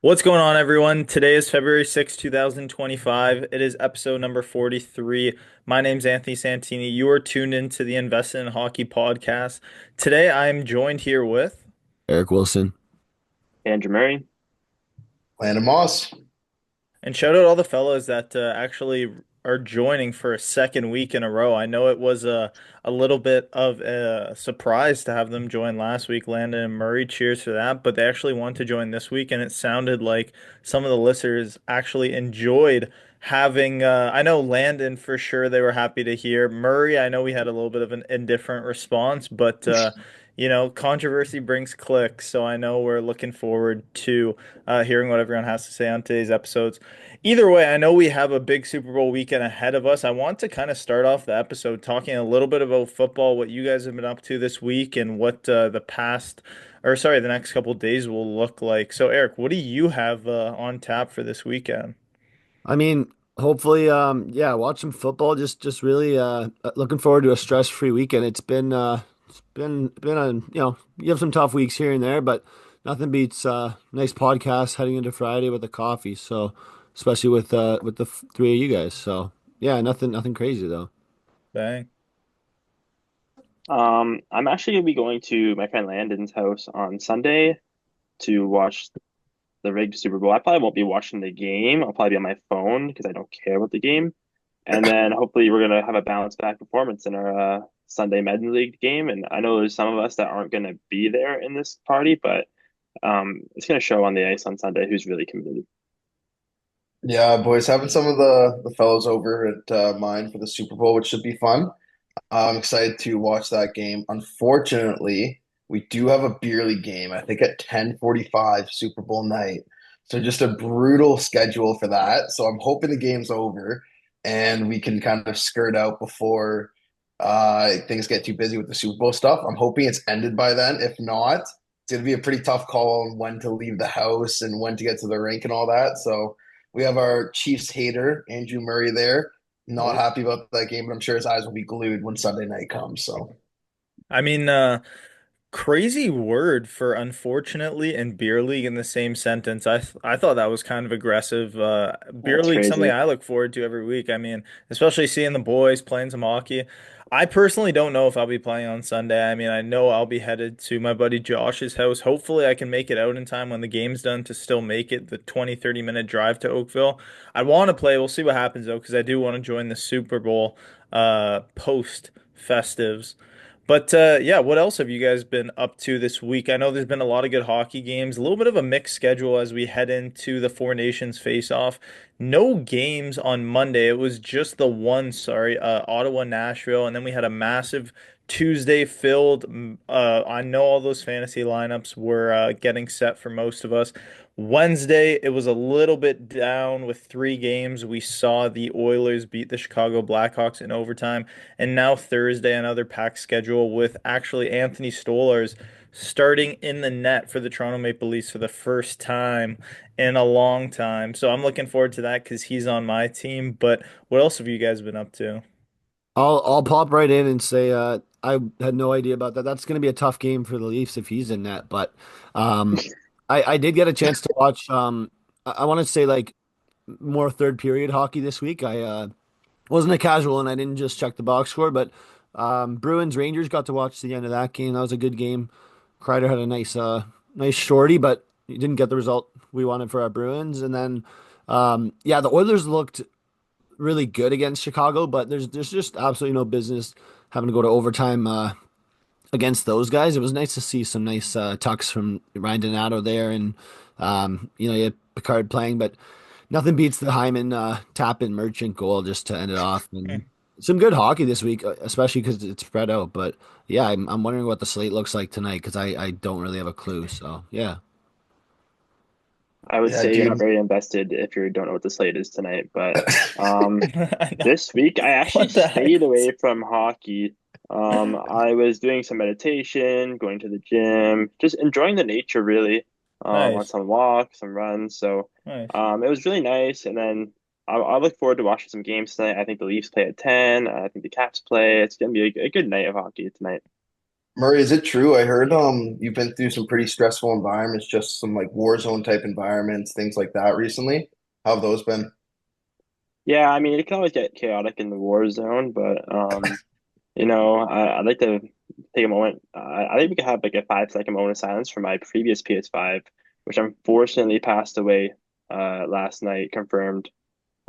What's going on, everyone? Today is February 6th, 2025. It is episode number 43. My name's Anthony Santini. You are tuned into the Invested in Hockey podcast. Today, I'm joined here with, Eric Wilson. Andrew Murray. Landon Moss. and shout out all the fellows that actually are joining for a second week in a row. I know it was a little bit of a surprise to have them join last week, Landon and Murray. Cheers for that. But they actually want to join this week, and it sounded like some of the listeners actually enjoyed having. I know Landon for sure they were happy to hear. Murray, I know we had a little bit of an indifferent response, but controversy brings clicks. So I know we're looking forward to hearing what everyone has to say on today's episodes. Either way, I know we have a big Super Bowl weekend ahead of us. I want to kind of start off the episode talking a little bit about football, what you guys have been up to this week, and what the next couple of days will look like. So, Eric, what do you have on tap for this weekend? I mean, hopefully, yeah, watch some football. Just really looking forward to a stress-free weekend. It's been a you have some tough weeks here and there, but nothing beats nice podcast heading into Friday with a coffee. So, especially with the three of you guys. So, yeah, nothing crazy though. Bang. I'm actually gonna be going to my friend Landon's house on Sunday to watch the rigged Super Bowl. I probably won't be watching the game. I'll probably be on my phone because I don't care about the game. And then hopefully we're gonna have a bounce back performance in our Sunday Med League game. And I know there's some of us that aren't gonna be there in this party, but it's gonna show on the ice on Sunday who's really committed. Yeah, boys, having some of the fellows over at mine for the Super Bowl, which should be fun. I'm excited to watch that game. Unfortunately, we do have a beer league game, I think at 10:45 Super Bowl night. So just a brutal schedule for that. So I'm hoping the game's over and we can kind of skirt out before things get too busy with the Super Bowl stuff. I'm hoping it's ended by then. If not, it's going to be a pretty tough call on when to leave the house and when to get to the rink and all that. So we have our Chiefs hater, Andrew Murray, there. Not Oh. happy about that game, but I'm sure his eyes will be glued when Sunday night comes. So I mean, crazy word for unfortunately and beer league in the same sentence. I thought that was kind of aggressive. Beer That's league something crazy. I look forward to every week. I mean, especially seeing the boys playing some hockey. I personally don't know if I'll be playing on Sunday. I mean, I know I'll be headed to my buddy Josh's house. Hopefully, I can make it out in time when the game's done to still make it the 20-30 minute drive to Oakville. I want to play. We'll see what happens though, because I do want to join the Super Bowl post festives. But yeah, what else have you guys been up to this week? I know there's been a lot of good hockey games, a little bit of a mixed schedule as we head into the Four Nations face-off. No games on Monday. It was just the one, sorry, Ottawa, Nashville, and then we had a massive Tuesday filled. I know all those fantasy lineups were getting set for most of us. Wednesday, it was a little bit down with three games. We saw the Oilers beat the Chicago Blackhawks in overtime. And now Thursday, another packed schedule with actually Anthony Stolarz starting in the net for the Toronto Maple Leafs for the first time in a long time. So I'm looking forward to that because he's on my team. But what else have you guys been up to? I'll pop right in and say I had no idea about that. That's going to be a tough game for the Leafs if he's in net, but um, I did get a chance to watch. I want to say like more third period hockey this week. I wasn't a casual and I didn't just check the box score, but Bruins Rangers got to watch the end of that game. That was a good game. Kreider had a nice shorty, but he didn't get the result we wanted for our Bruins. And then yeah, the Oilers looked really good against Chicago, but there's just absolutely no business having to go to overtime against those guys. It was nice to see some nice tucks from Ryan Donato there, and you had Picard playing, but nothing beats the Hyman tap in Merchant goal just to end it off. And some good hockey this week, especially because it's spread out. But yeah, I'm wondering what the slate looks like tonight because I don't really have a clue. So yeah. I would yeah, say you're not dude. very invested if you don't know what the slate is tonight, but I know. this week I actually What the heck? stayed away from hockey. I was doing some meditation, going to the gym, just enjoying the nature really. On Nice. some walks, some runs. So Nice. it was really nice. And then I look forward to watching some games tonight. I think the Leafs play at 10. I think the Caps play. It's gonna be a good night of hockey tonight. Murray, is it true? I heard you've been through some pretty stressful environments, just some like war zone type environments, things like that recently. How have those been? Yeah, I mean, it can always get chaotic in the war zone, but I'd like to take a moment. I think we could have like a 5 second moment of silence for my previous PS5, which unfortunately passed away last night, confirmed.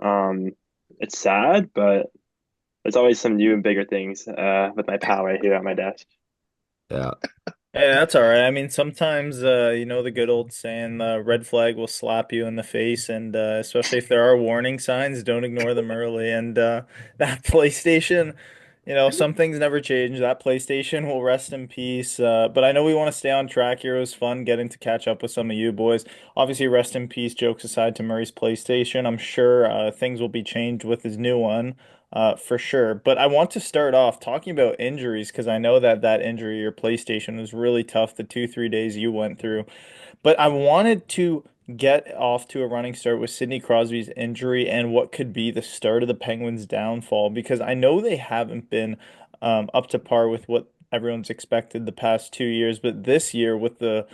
Um, it's sad, but there's always some new and bigger things with my pal right here at my desk. Yeah. Hey, that's all right. I mean, sometimes, the good old saying, the red flag will slap you in the face, and especially if there are warning signs, don't ignore them early. And that PlayStation, some things never change. That PlayStation will rest in peace. But I know we want to stay on track here. It was fun getting to catch up with some of you boys. Obviously, rest in peace, jokes aside, to Murray's PlayStation. I'm sure things will be changed with his new one. For sure. But I want to start off talking about injuries because I know that that injury, your PlayStation, was really tough the 2, 3 days you went through. But I wanted to get off to a running start with Sidney Crosby's injury and what could be the start of the Penguins' downfall because I know they haven't been up to par with what everyone's expected the past 2 years, but this year with the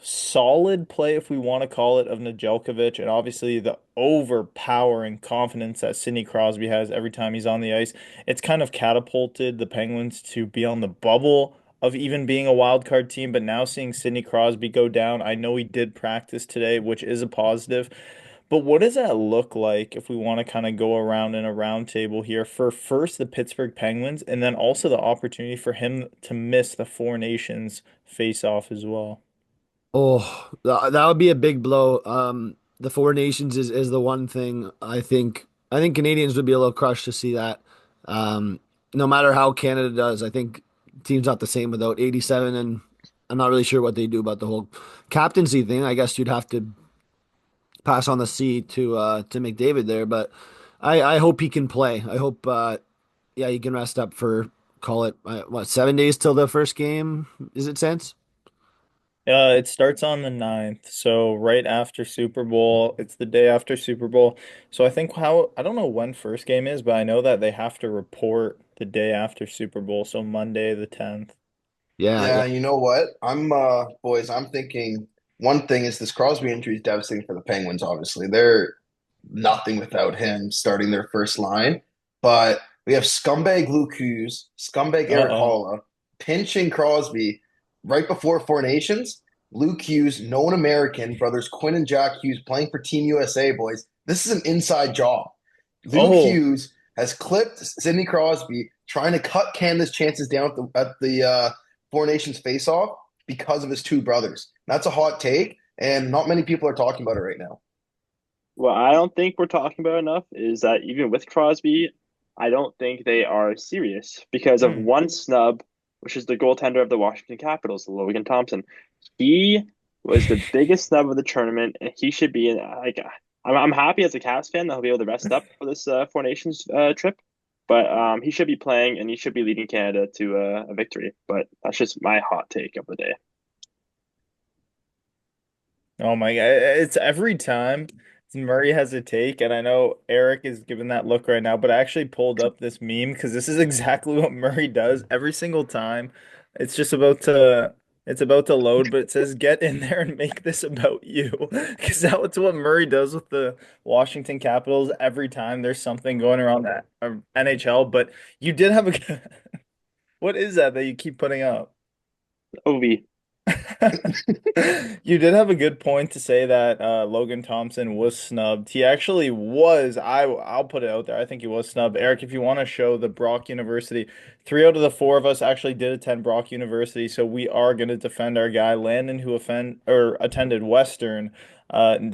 solid play, if we want to call it, of Nedeljkovic, and obviously the overpowering confidence that Sidney Crosby has every time he's on the ice. It's kind of catapulted the Penguins to be on the bubble of even being a wild card team. But now seeing Sidney Crosby go down, I know he did practice today, which is a positive. But what does that look like if we want to kind of go around in a round table here for first the Pittsburgh Penguins and then also the opportunity for him to miss the Four Nations face off as well? Oh, that would be a big blow. The Four Nations is the one thing I think Canadians would be a little crushed to see that. No matter how Canada does, I think team's not the same without 87, and I'm not really sure what they do about the whole captaincy thing. I guess you'd have to pass on the C to McDavid there, but I hope he can play. I hope yeah, he can rest up for call it what 7 days till the first game. Is it sense? It starts on the 9th, so right after Super Bowl. It's the day after Super Bowl. So I don't know when first game is, but I know that they have to report the day after Super Bowl, so Monday the 10th. Yeah, yeah. Yeah, you know what? Boys, I'm thinking one thing is this Crosby injury is devastating for the Penguins, obviously. They're nothing without him starting their first line. But we have scumbag Luke Hughes, scumbag Erik Uh-oh. Haula, pinching Crosby right before Four Nations. Luke Hughes, known American, brothers Quinn and Jack Hughes playing for Team USA, boys. This is an inside job. Luke Oh, Hughes has clipped Sidney Crosby trying to cut Canada's chances down at the Four Nations face-off because of his two brothers. That's a hot take, and not many people are talking about it right now. What I don't think we're talking about enough is that even with Crosby, I don't think they are serious because of hmm. one snub, which is the goaltender of the Washington Capitals, Logan Thompson. He was the biggest snub of the tournament, and he should be in. Like, I'm happy as a Caps fan that he'll be able to rest up for this Four Nations trip, but he should be playing and he should be leading Canada to a victory. But that's just my hot take of the day. Oh my God. It's every time Murray has a take, and I know Erik is giving that look right now, but I actually pulled up this meme because this is exactly what Murray does every single time. It's just about to load, but it says get in there and make this about you. Because that's what Murray does with the Washington Capitals every time there's something going around that NHL. But you did have a what is that you keep putting up? Ovi. You did have a good point to say that Logan Thompson was snubbed. He actually was. I'll put it out there. I think he was snubbed. Erik, if you want to show the Brock University, 3 out of the 4 of us actually did attend Brock University, so we are going to defend our guy Landon, who attended Western.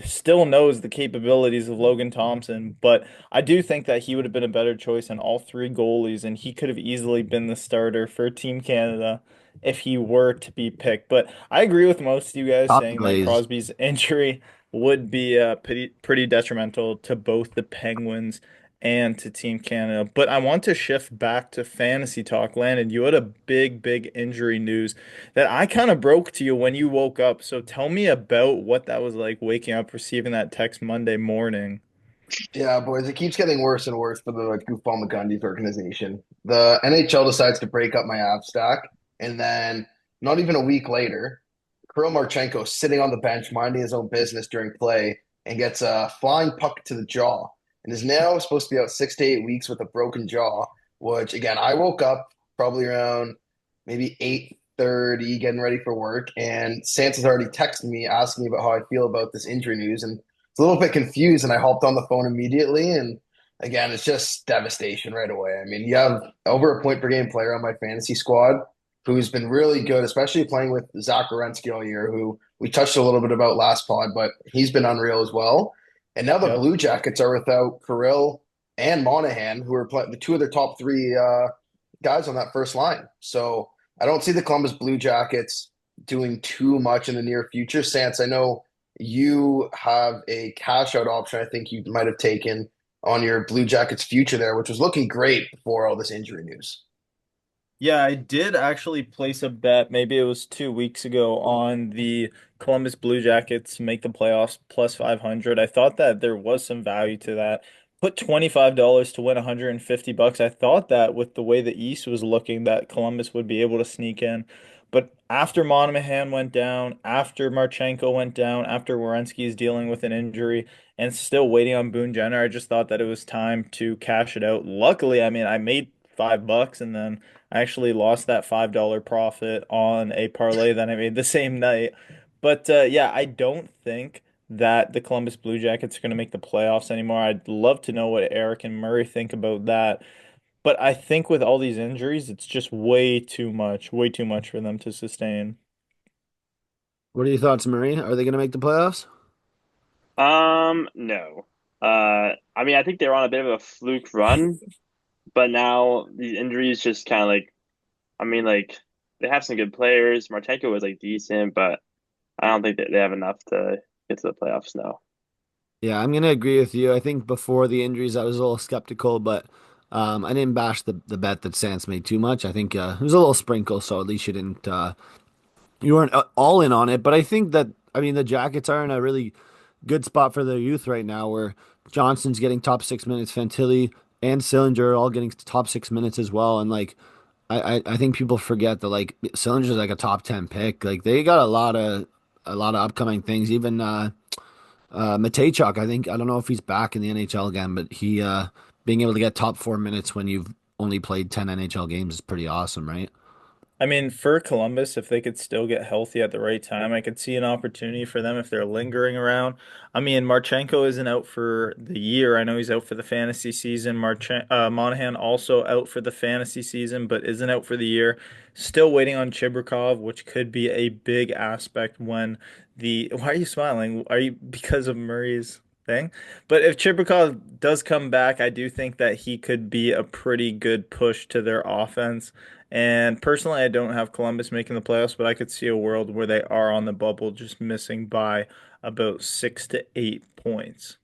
Still knows the capabilities of Logan Thompson, but I do think that he would have been a better choice than all 3 goalies, and he could have easily been the starter for Team Canada if he were to be picked. But I agree with most of you guys Copy saying that glaze. Crosby's injury would be pretty detrimental to both the Penguins and to Team Canada. But I want to shift back to fantasy talk. Landon, you had a big injury news that I kind of broke to you when you woke up. So tell me about what that was like waking up, receiving that text Monday morning. Yeah, boys, it keeps getting worse and worse for the Goofball McGundy's organization. The NHL decides to break up my app stack, And then not even a week later, Kirill Marchenko sitting on the bench, minding his own business during play, and gets a flying puck to the jaw, and is now supposed to be out 6 to 8 weeks with a broken jaw. Which again, I woke up probably around maybe 8:30, getting ready for work, and Santa's already texted me asking me about how I feel about this injury news, and it's a little bit confused. And I hopped on the phone immediately, and again, it's just devastation right away. I mean, you have over a point per game player on my fantasy squad who's been really good, especially playing with Zach Werenski all year, who we touched a little bit about last pod, but he's been unreal as well. And now the Yep. Blue Jackets are without Kirill and Monahan, who are the two of their top three guys on that first line. So I don't see the Columbus Blue Jackets doing too much in the near future. Sans, I know you have a cash out option I think you might have taken on your Blue Jackets future there, which was looking great before all this injury news. Yeah, I did actually place a bet, maybe it was 2 weeks ago, on the Columbus Blue Jackets to make the playoffs plus 500. I thought that there was some value to that. Put $25 to win 150 bucks. I thought that with the way the East was looking, that Columbus would be able to sneak in. But after Monahan went down, after Marchenko went down, after Werenski is dealing with an injury, and still waiting on Boone Jenner, I just thought that it was time to cash it out. Luckily, I mean, I made $5 and then I actually lost that $5 profit on a parlay that I made the same night. But yeah, I don't think that the Columbus Blue Jackets are going to make the playoffs anymore. I'd love to know what Erik and Murray think about that. But I think with all these injuries, it's just way too much for them to sustain. What are your thoughts, Marie? Are they going to make the playoffs? No. I mean, I think they're on a bit of a fluke run, but now these injuries just kind of like, I mean, like they have some good players. Marchenko was like decent, but I don't think that they have enough to get to the playoffs now. Yeah, I'm gonna agree with you. I think before the injuries, I was a little skeptical, but I didn't bash the bet that Sans made too much. I think it was a little sprinkle, so at least you weren't all in on it. But I think that I mean the Jackets are in a really good spot for their youth right now, where Johnson's getting top 6 minutes, Fantilli and Sillinger are all getting top 6 minutes as well, and like. I think people forget that like Sillinger's like a top 10 pick. Like they got a lot of upcoming things. Even Matejchuk, I don't know if he's back in the NHL again, but he being able to get top 4 minutes when you've only played 10 NHL games is pretty awesome, right? I mean, for Columbus, if they could still get healthy at the right time, I could see an opportunity for them if they're lingering around. I mean, Marchenko isn't out for the year. I know he's out for the fantasy season. Monahan also out for the fantasy season, but isn't out for the year. Still waiting on Chibrikov, which could be a big aspect when the. Why are you smiling? Are you because of Murray's thing? But if Chibrikov does come back, I do think that he could be a pretty good push to their offense. And personally, I don't have Columbus making the playoffs, but I could see a world where they are on the bubble, just missing by about 6 to 8 points.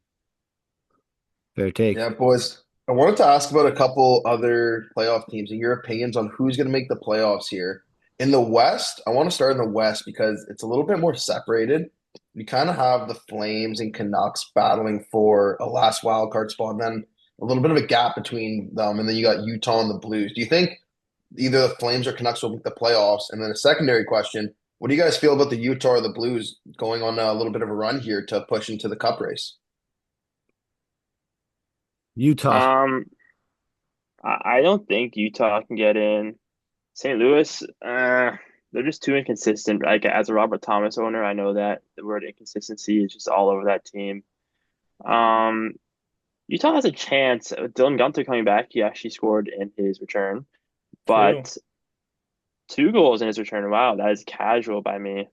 Fair take. Yeah, boys. I wanted to ask about a couple other playoff teams and your opinions on who's going to make the playoffs here. In the West, I want to start in the West because it's a little bit more separated. You kind of have the Flames and Canucks battling for a last wild card spot, and then a little bit of a gap between them, and then you got Utah and the Blues. Do you think either the Flames or Canucks will make the playoffs? And then a secondary question, what do you guys feel about the Utah or the Blues going on a little bit of a run here to push into the Cup race? Utah. Um, I don't think Utah can get in. St. Louis, they're just too inconsistent. Like as a Robert Thomas owner, I know that the word inconsistency is just all over that team. Um, Utah has a chance. Dylan Gunther coming back, he actually scored in his return, True. but 2 goals in his return. Wow, that is casual by me.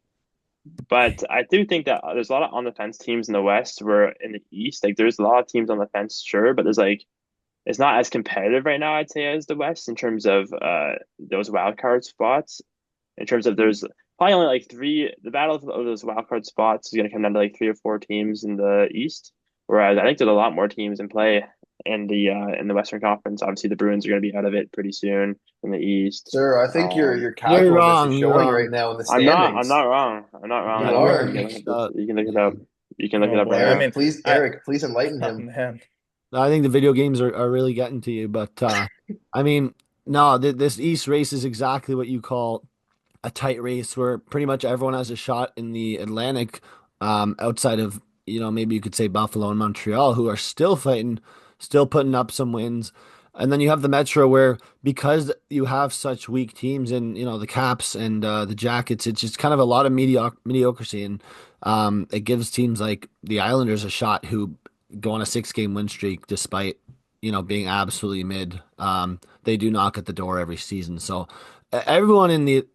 But I do think that there's a lot of on the fence teams in the West. Where in the East, like there's a lot of teams on the fence, sure, but there's like it's not as competitive right now, I'd say, as the West in terms of those wild card spots. In terms of there's probably only like three. The battle of those wild card spots is going to come down to like 3 or 4 teams in the East, whereas I think there's a lot more teams in play in the Western Conference. Obviously, the Bruins are going to be out of it pretty soon in the East. Sir, I think your Um, your You're casualness is wrong. You're showing wrong. right now in the I'm not. I'm standings. not wrong. I'm not wrong Yeah, You at you're all. are. getting You can mixed up. you can look it up. You can look it Oh up boy. right I now. mean, Eric, please enlighten oh him. man. I think the video games are really getting to you, but I mean, no, this East race is exactly what you call a tight race where pretty much everyone has a shot in the Atlantic, outside of, maybe you could say Buffalo and Montreal, who are still fighting, still putting up some wins. And then you have the Metro where because you have such weak teams in, the Caps and the Jackets, it's just kind of a lot of mediocrity. And it gives teams like the Islanders a shot who go on a 6-game win streak despite, being absolutely mid. They do knock at the door every season. So everyone in the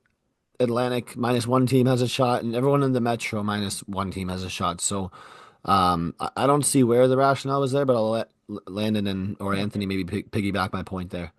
Atlantic minus one team has a shot, and everyone in the Metro minus one team has a shot. So I don't see where the rationale was there, but I'll let Landon and or Anthony maybe piggyback my point there.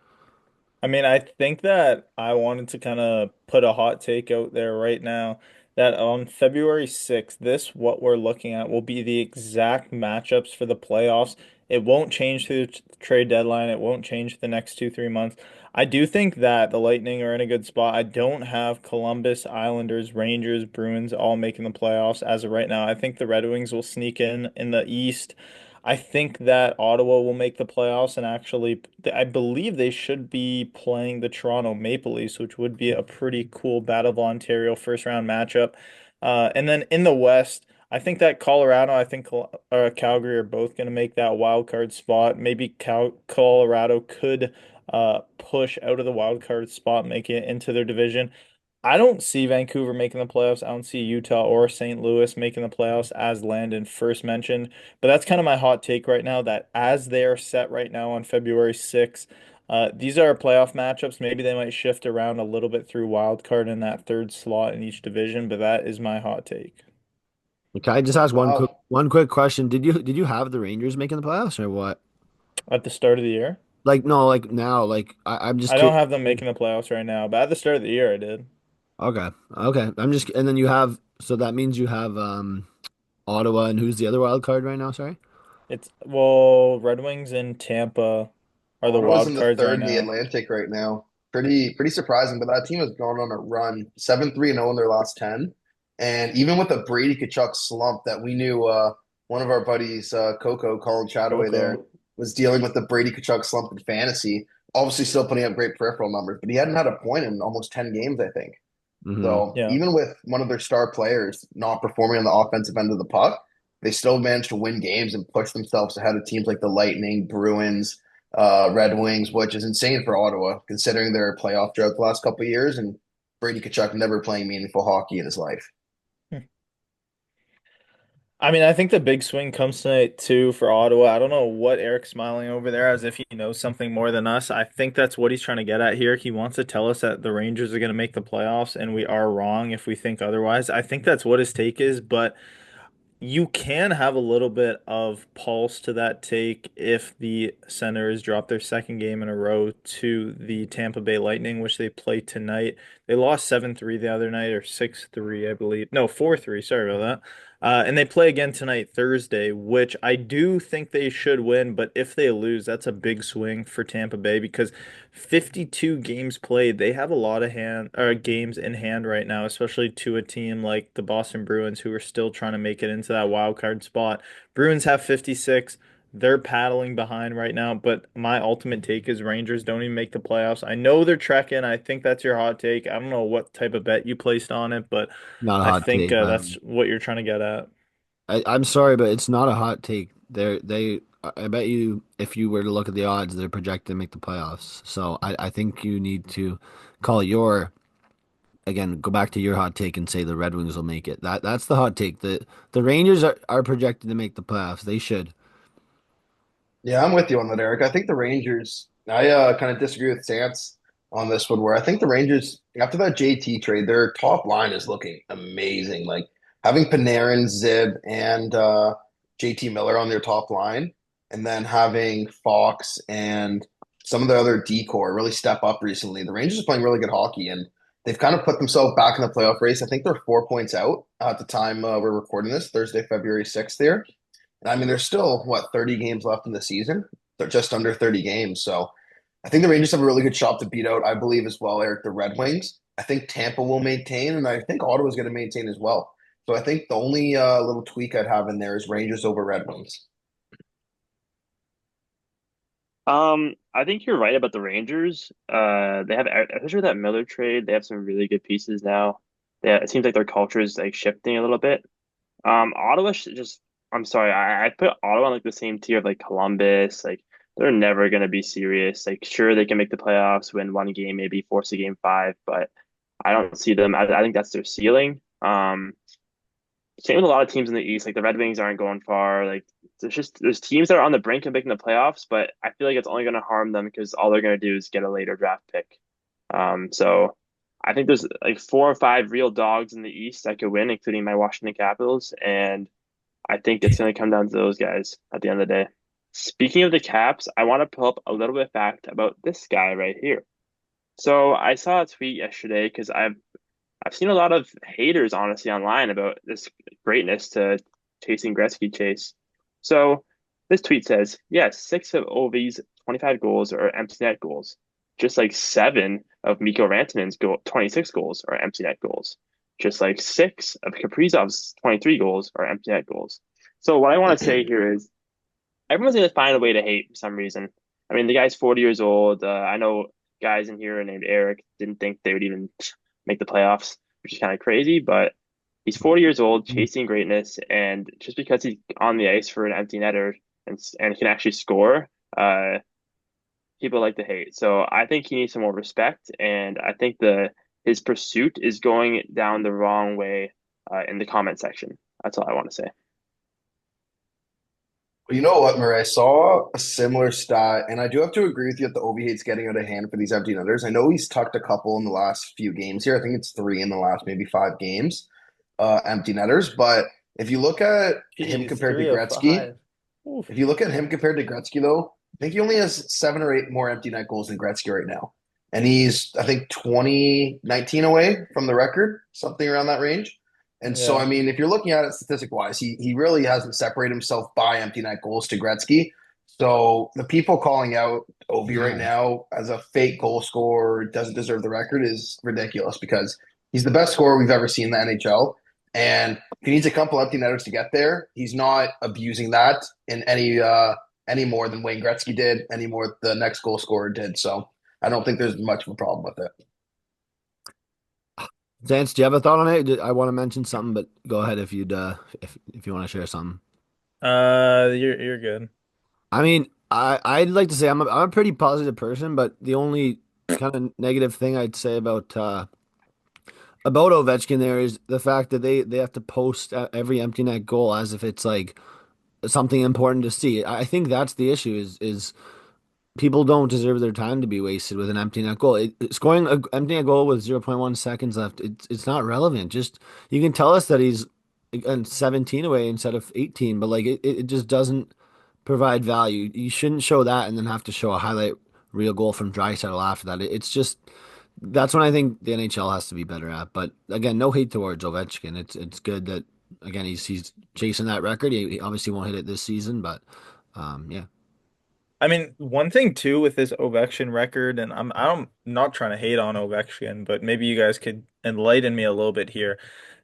I mean, I think that I wanted to kind of put a hot take out there right now that on February 6th, this what we're looking at will be the exact matchups for the playoffs. It won't change through the trade deadline. It won't change the next 2, 3 months. I do think that the Lightning are in a good spot. I don't have Columbus, Islanders, Rangers, Bruins all making the playoffs as of right now. I think the Red Wings will sneak in the East. I think that Ottawa will make the playoffs and actually, I believe they should be playing the Toronto Maple Leafs, which would be a pretty cool Battle of Ontario first round matchup. And then in the West, I think that Colorado, I think Calgary are both going to make that wild card spot. Maybe Colorado could push out of the wild card spot, make it into their division. I don't see Vancouver making the playoffs. I don't see Utah or St. Louis making the playoffs, as Landon first mentioned. But that's kind of my hot take right now, that as they are set right now on February 6th, these are playoff matchups. Maybe they might shift around a little bit through wild card in that third slot in each division, but that is my hot take. Can I just ask Wow. one quick question? Did you have the Rangers making the playoffs or what? At the start of the year, Like no, like now, like I'm just I don't curious. have them making the playoffs right now, but at the start of the year, I did. Okay, okay. And then you have, so that means you have Ottawa, and who's the other wild card right now? Sorry. Well, Red Wings and Tampa are the Ottawa's wild in the cards right third in the now. Atlantic right now. Pretty surprising, but that team has gone on a run, 7-3-0 in their last 10. And even with a Brady Kachuk slump that we knew, one of our buddies, Coco, Colin Chataway there, Coco. was dealing with the Brady Kachuk slump in fantasy. Obviously still putting up great peripheral numbers, but he hadn't had a point in almost 10 games, I think. Hmm. So Yeah. even with one of their star players not performing on the offensive end of the puck, they still managed to win games and push themselves ahead of teams like the Lightning, Bruins, Red Wings, which is insane for Ottawa considering their playoff drought the last couple of years and Brady Kachuk never playing meaningful hockey in his life. I mean, I think the big swing comes tonight too for Ottawa. I don't know what Eric's smiling over there as if he knows something more than us. I think that's what he's trying to get at here. He wants to tell us that the Rangers are going to make the playoffs, and we are wrong if we think otherwise. I think that's what his take is, but you can have a little bit of pulse to that take if the Senators drop their second game in a row to the Tampa Bay Lightning, which they play tonight. They lost 7-3 the other night, or 6-3, I believe. No, 4-3, sorry about that. And they play again tonight, Thursday, which I do think they should win, but if they lose, that's a big swing for Tampa Bay because 52 games played. They have a lot of games in hand right now, especially to a team like the Boston Bruins who are still trying to make it into that wild card spot. Bruins have 56. They're paddling behind right now, but my ultimate take is Rangers don't even make the playoffs. I know they're trekking. I think that's your hot take. I don't know what type of bet you placed on it, but Not a I hot think take. that's what you're trying to get at. I'm sorry, but it's not a hot take. I bet you if you were to look at the odds, they're projected to make the playoffs. So I think you need to call again, go back to your hot take and say the Red Wings will make it. That's the hot take. The Rangers are projected to make the playoffs. They should. Yeah, I'm with you on that, Eric. I think the Rangers, I kind of disagree with Stance on this one, where I think the Rangers, after that JT trade, their top line is looking amazing. Like having Panarin, Zib, and JT Miller on their top line, and then having Fox and some of the other decor really step up recently. The Rangers are playing really good hockey, and they've kind of put themselves back in the playoff race. I think they're 4 points out at the time we're recording this, Thursday, February 6th there. And I mean, there's still, what, 30 games left in the season? They're just under 30 games. So I think the Rangers have a really good shot to beat out, I believe, as well, Eric, the Red Wings. I think Tampa will maintain, and I think Ottawa's going to maintain as well. So I think the only little tweak I'd have in there is Rangers over Red Wings. I think you're right about the Rangers. They have, especially that Miller trade, they have some really good pieces now. Yeah, it seems like their culture is like shifting a little bit. Ottawa should just, I'm sorry, I put Ottawa on like the same tier of like Columbus. Like they're never gonna be serious. Like sure they can make the playoffs, win one game, maybe force a game five, but I don't see them. I think that's their ceiling. Same with a lot of teams in the East. Like the Red Wings aren't going far. Like there's teams that are on the brink of making the playoffs, but I feel like it's only going to harm them because all they're going to do is get a later draft pick. So I think there's like four or five real dogs in the East that could win, including my Washington Capitals, and I think it's going to come down to those guys at the end of the day. Speaking of the Caps, I want to pull up a little bit of fact about this guy right here. So I saw a tweet yesterday because I've seen a lot of haters, honestly, online about this greatness to chasing Gretzky chase. So this tweet says, yes, six of Ovi's 25 goals are empty net goals, just like seven of Mikko Rantanen's 26 goals are empty net goals, just like six of Kaprizov's 23 goals are empty net goals. So what I want to say here is everyone's going to find a way to hate for some reason. I mean, the guy's 40 years old. I know guys in here named Erik didn't think they would even make the playoffs, which is kind of crazy, but he's 40 years old, chasing greatness, and just because he's on the ice for an empty netter and can actually score, people like to hate. So I think he needs some more respect, and I think the his pursuit is going down the wrong way in the comment section. That's all I want to say. You know what, Murray? I saw a similar stat, and I do have to agree with you that the Ovi hate's getting out of hand for these empty netters. I know he's tucked a couple in the last few games here. I think it's three in the last maybe 5 games, empty netters. But if you look at him Jeez, compared to three of Gretzky, five. Oof. if you look at him compared to Gretzky, though, I think he only has 7 or 8 more empty net goals than Gretzky right now. And he's, I think, 2019 away from the record, something around that range. And so, I Yeah. mean, if you're looking at it statistic wise, he really hasn't separated himself by empty net goals to Gretzky. So the people calling out Ovi right No. now as a fake goal scorer, doesn't deserve the record is ridiculous because he's the best scorer we've ever seen in the NHL. And if he needs a couple empty netters to get there, he's not abusing that in any more than Wayne Gretzky did, any more the next goal scorer did. So I don't think there's much of a problem with it. Zance, do you have a thought on it? I want to mention something, but go ahead if you'd if you want to share something. You're good. I mean, I'd like to say I'm a pretty positive person, but the only kind of negative thing I'd say about Ovechkin there is the fact that they have to post every empty net goal as if it's like something important to see. I think that's the issue is people don't deserve their time to be wasted with an empty net goal. Scoring an empty net goal with 0.1 seconds left, it's not relevant. Just you can tell us that he's 17 away instead of 18, but like it just doesn't provide value. You shouldn't show that and then have to show a highlight reel goal from Draisaitl after that. It's just that's when I think the NHL has to be better at. But again, no hate towards Ovechkin. It's good that again he's chasing that record. He obviously won't hit it this season, but yeah. I mean, one thing too with this Ovechkin record, and I'm not trying to hate on Ovechkin, but maybe you guys could enlighten me a little bit here.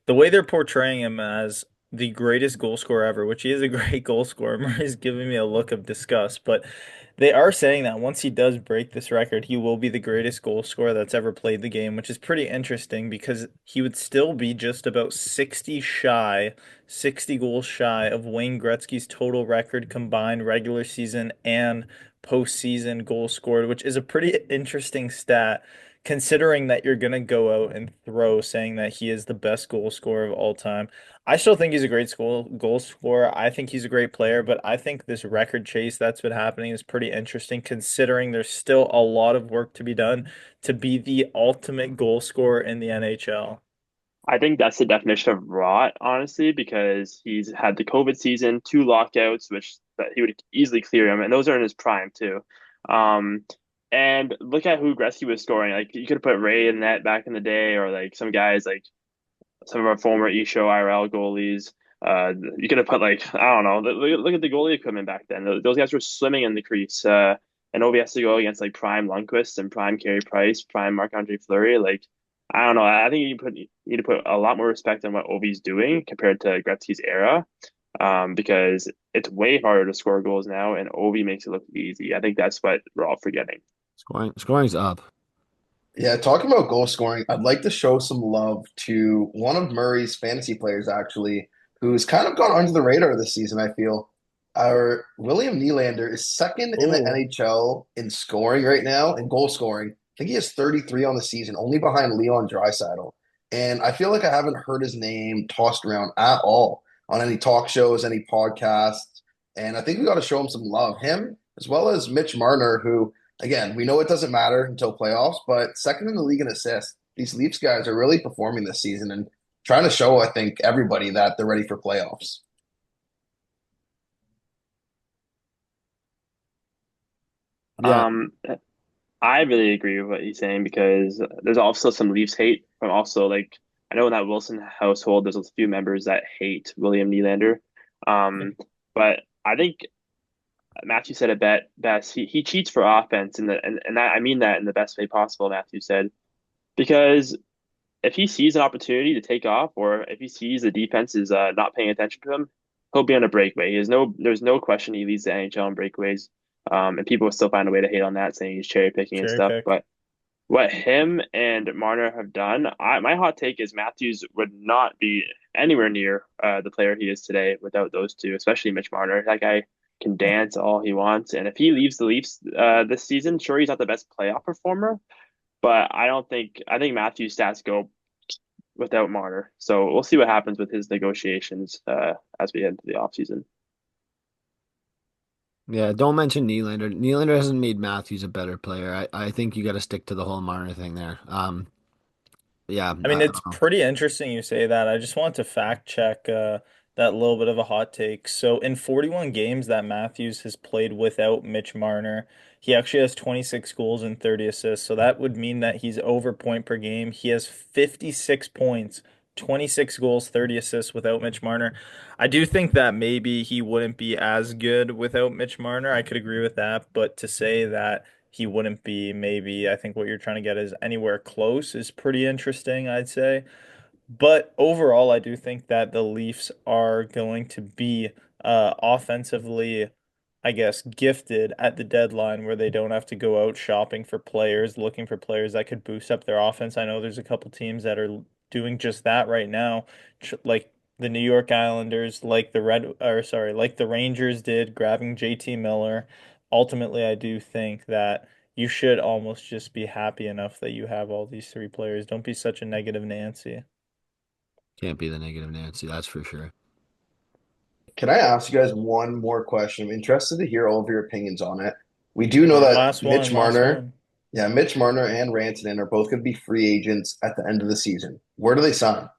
The way they're portraying him as the greatest goal scorer ever, which he is a great goal scorer, Murray's giving me a look of disgust, but they are saying that once he does break this record, he will be the greatest goal scorer that's ever played the game, which is pretty interesting because he would still be just about 60 goals shy of Wayne Gretzky's total record combined regular season and postseason goals scored, which is a pretty interesting stat considering that you're going to go out and throw saying that he is the best goal scorer of all time. I still think he's a great goal scorer. I think he's a great player, but I think this record chase that's been happening is pretty interesting considering there's still a lot of work to be done to be the ultimate goal scorer in the NHL. I think that's the definition of rot, honestly, because he's had the COVID season, two lockouts, which that he would easily clear him, and those are in his prime too. Um, and look at who Gretzky was scoring. Like you could have put Ray in that back in the day, or like some guys like some of our former Show IRL goalies. You could have put like I don't know. Look at the goalie equipment back then. Those guys were swimming in the crease. And Ovi has to go against like prime Lundqvist and prime Carey Price, prime Marc-Andre Fleury. Like I don't know. I think you need to put a lot more respect on what Ovi's doing compared to Gretzky's era. because it's way harder to score goals now, and Ovi makes it look easy. I think that's what we're all forgetting. Scoring's up. Yeah, talking about goal scoring, I'd like to show some love to one of Murray's fantasy players, actually, who's kind of gone under the radar this season, I feel. Our William Nylander is second in the Oh, NHL in scoring right now, in goal scoring. I think he has 33 on the season, only behind Leon Draisaitl. And I feel like I haven't heard his name tossed around at all on any talk shows, any podcasts. And I think we got to show him some love. Him, as well as Mitch Marner, who again, we know it doesn't matter until playoffs, but second in the league in assists. These Leafs guys are really performing this season and trying to show, I think, everybody that they're ready for playoffs. Yeah, Um, I really agree with what he's saying because there's also some Leafs hate from also like I know in that Wilson household there's a few members that hate William Nylander. Um, but I think Matthew said it best. He cheats for offense and that, I mean that in the best way possible, Matthew said. Because if he sees an opportunity to take off or if he sees the defense is not paying attention to him, he'll be on a breakaway. There's no question he leads the NHL in breakaways. And people will still find a way to hate on that, saying he's cherry picking and cherry stuff. pick. But what him and Marner have done, my hot take is Matthews would not be anywhere near the player he is today without those two, especially Mitch Marner. That guy can dance all he wants, and if he leaves the Leafs this season, sure he's not the best playoff performer, but I think Matthews' stats go without Marner. So we'll see what happens with his negotiations as we head into the offseason. yeah. Don't mention Nylander. Nylander hasn't made Matthews a better player. I think you got to stick to the whole Marner thing there. Yeah. I mean, it's pretty interesting you say that. I just want to fact check that little bit of a hot take. So, in 41 games that Matthews has played without Mitch Marner, he actually has 26 goals and 30 assists. So, that would mean that he's over point per game. He has 56 points, 26 goals, 30 assists without Mitch Marner. I do think that maybe he wouldn't be as good without Mitch Marner. I could agree with that. But to say that he wouldn't be maybe I think what you're trying to get is anywhere close is pretty interesting, I'd say. But overall, I do think that the Leafs are going to be offensively, I guess, gifted at the deadline where they don't have to go out shopping for players, looking for players that could boost up their offense. I know there's a couple teams that are doing just that right now, like the New York Islanders, like the Rangers did, grabbing JT Miller. Ultimately, I do think that you should almost just be happy enough that you have all these three players. Don't be such a negative Nancy. Can't be the negative Nancy, that's for sure. Can I ask you guys one more question? I'm interested to hear all of your opinions on it. We do know Sure. that Last one, last one. Mitch Marner and Rantanen are both going to be free agents at the end of the season. Where do they sign?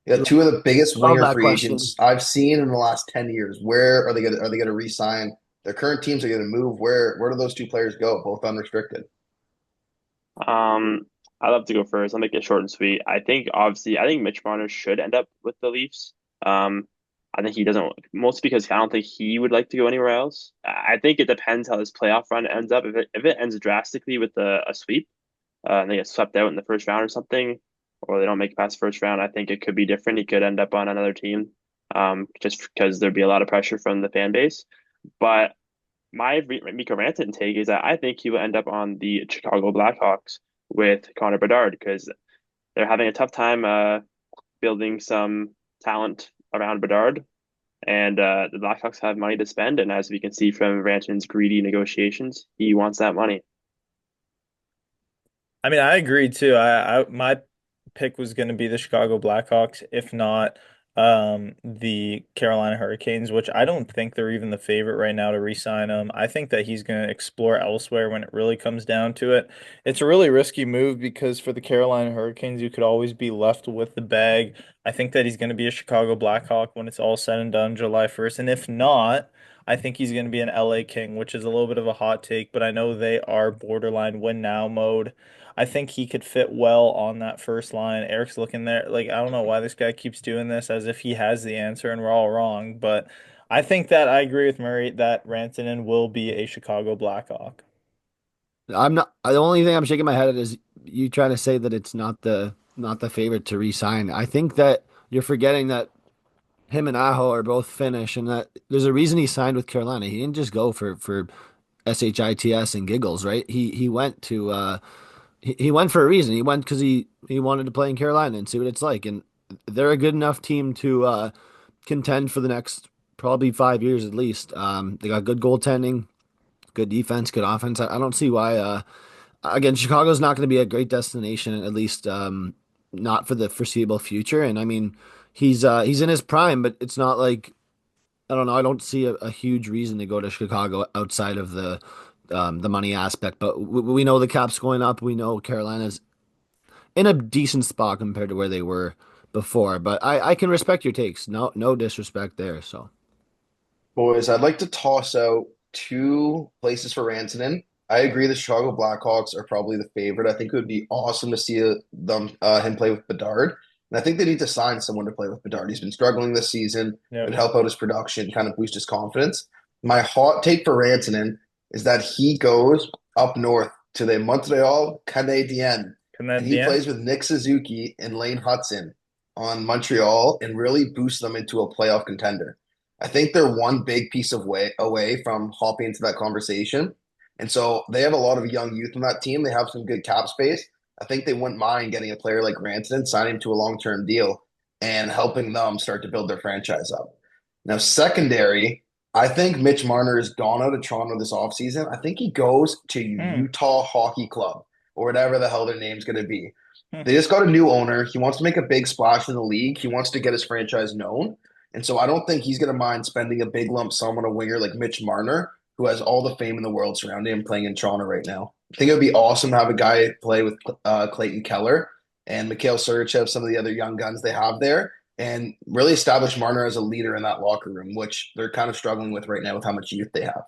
You got two of the biggest Love winger that free question. agents I've seen in the last 10 years. Where are they gonna re-sign? Their current teams are gonna move. Where do those two players go? Both unrestricted. Um, I'd love to go first. I'll make it short and sweet. I think Mitch Marner should end up with the Leafs. Um, I think he doesn't, mostly because I don't think he would like to go anywhere else. I think it depends how this playoff run ends up. If it ends drastically with a sweep, and they get swept out in the first round or something, or they don't make it past the first round, I think it could be different. He could end up on another team, just because there'd be a lot of pressure from the fan base. But my Mikko Rantanen take is that I think he will end up on the Chicago Blackhawks with Connor Bedard because they're having a tough time building some talent around Bedard, and the Blackhawks have money to spend. And as we can see from Rantanen's greedy negotiations, he wants that money. I mean, I agree too. I my pick was going to be the Chicago Blackhawks, if not the Carolina Hurricanes, which I don't think they're even the favorite right now to re-sign him. I think that he's going to explore elsewhere when it really comes down to it. It's a really risky move because for the Carolina Hurricanes, you could always be left with the bag. I think that he's going to be a Chicago Blackhawk when it's all said and done July 1st, and if not, I think he's going to be an LA King, which is a little bit of a hot take, but I know they are borderline win now mode. I think he could fit well on that first line. Eric's looking there. Like, I don't know why this guy keeps doing this as if he has the answer and we're all wrong. But I think that I agree with Murray that Rantanen will be a Chicago Blackhawk. I'm not the only thing I'm shaking my head at is you trying to say that it's not the favorite to re-sign. I think that you're forgetting that him and Aho are both Finnish, and that there's a reason he signed with Carolina. He didn't just go for shits and giggles, right? He went to he went for a reason. He went because he wanted to play in Carolina and see what it's like, and they're a good enough team to contend for the next probably 5 years at least. They got good goaltending, good defense, good offense. I don't see why. Again, Chicago's not going to be a great destination, at least not for the foreseeable future. And I mean, he's in his prime, but it's not like I don't know. I don't see a huge reason to go to Chicago outside of the money aspect. But we know the cap's going up. We know Carolina's in a decent spot compared to where they were before. But I can respect your takes. No disrespect there. So Boys, I'd like to toss out two places for Rantanen. I agree the Chicago Blackhawks are probably the favorite. I think it would be awesome to see him play with Bedard. And I think they need to sign someone to play with Bedard. He's been struggling this season. It Yep. would help out his production, kind of boost his confidence. My hot take for Rantanen is that he goes up north to the Montreal Canadiens and he Canadien. plays with Nick Suzuki and Lane Hudson on Montreal and really boosts them into a playoff contender. I think they're one big piece of way away from hopping into that conversation. And so they have a lot of young youth on that team. They have some good cap space. I think they wouldn't mind getting a player like Rantanen, signing him to a long-term deal and helping them start to build their franchise up. Now, secondary, I think Mitch Marner has gone out of Toronto this offseason. I think he goes to Hmm. Utah Hockey Club or whatever the hell their name's going to be. Hmm. They just got a new owner. He wants to make a big splash in the league. He wants to get his franchise known. And so I don't think he's going to mind spending a big lump sum on a winger like Mitch Marner, who has all the fame in the world surrounding him playing in Toronto right now. I think it would be awesome to have a guy play with Clayton Keller and Mikhail Sergachev, some of the other young guns they have there, and really establish Marner as a leader in that locker room, which they're kind of struggling with right now with how much youth they have.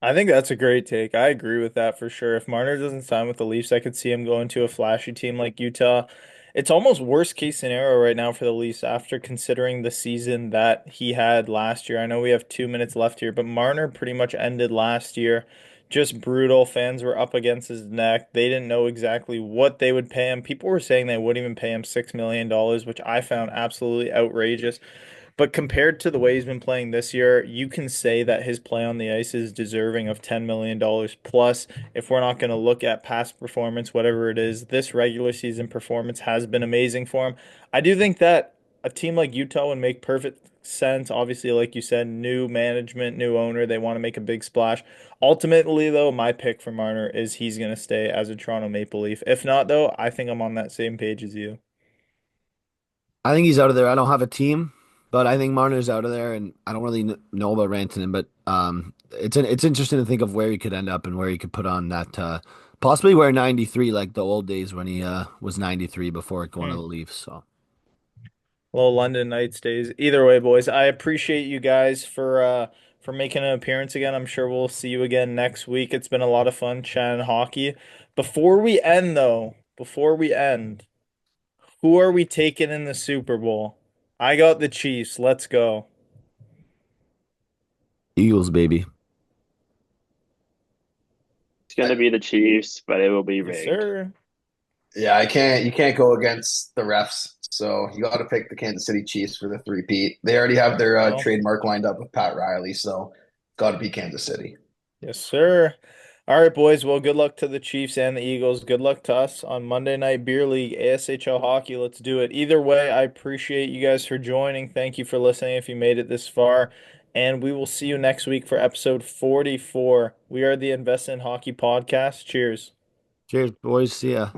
I think that's a great take. I agree with that for sure. If Marner doesn't sign with the Leafs, I could see him going to a flashy team like Utah. It's almost worst case scenario right now for the Leafs after considering the season that he had last year. I know we have 2 minutes left here, but Marner pretty much ended last year. Just brutal. Fans were up against his neck. They didn't know exactly what they would pay him. People were saying they wouldn't even pay him $6 million, which I found absolutely outrageous. But compared to the way he's been playing this year, you can say that his play on the ice is deserving of $10 million plus. If we're not going to look at past performance, whatever it is, this regular season performance has been amazing for him. I do think that a team like Utah would make perfect sense. Obviously, like you said, new management, new owner, they want to make a big splash. Ultimately, though, my pick for Marner is he's going to stay as a Toronto Maple Leaf. If not, though, I think I'm on that same page as you. I think he's out of there. I don't have a team, but I think Marner's out of there, and I don't really know about Rantanen, but it's interesting to think of where he could end up and where he could put on that possibly wear 93 like the old days when he was 93 before going to Hmm. the Leafs. So Little London night stays. Either way, boys, I appreciate you guys for making an appearance again. I'm sure we'll see you again next week. It's been a lot of fun chatting hockey. Before we end though, before we end, who are we taking in the Super Bowl? I got the Chiefs. Let's go. Eagles, baby. It's going to be the Chiefs, but it will be Yes, rigged. sir. Yeah, I can't. You can't go against the refs. So you got to pick the Kansas City Chiefs for the three-peat. They already have their Well, trademark lined up with Pat Riley, so got to be Kansas City. yes, sir. All right, boys. Well, good luck to the Chiefs and the Eagles. Good luck to us on Monday Night Beer League, ASHL hockey. Let's do it. Either way, I appreciate you guys for joining. Thank you for listening if you made it this far. And we will see you next week for episode 44. We are the Invest in Hockey podcast. Cheers. Cheers, boys. See ya.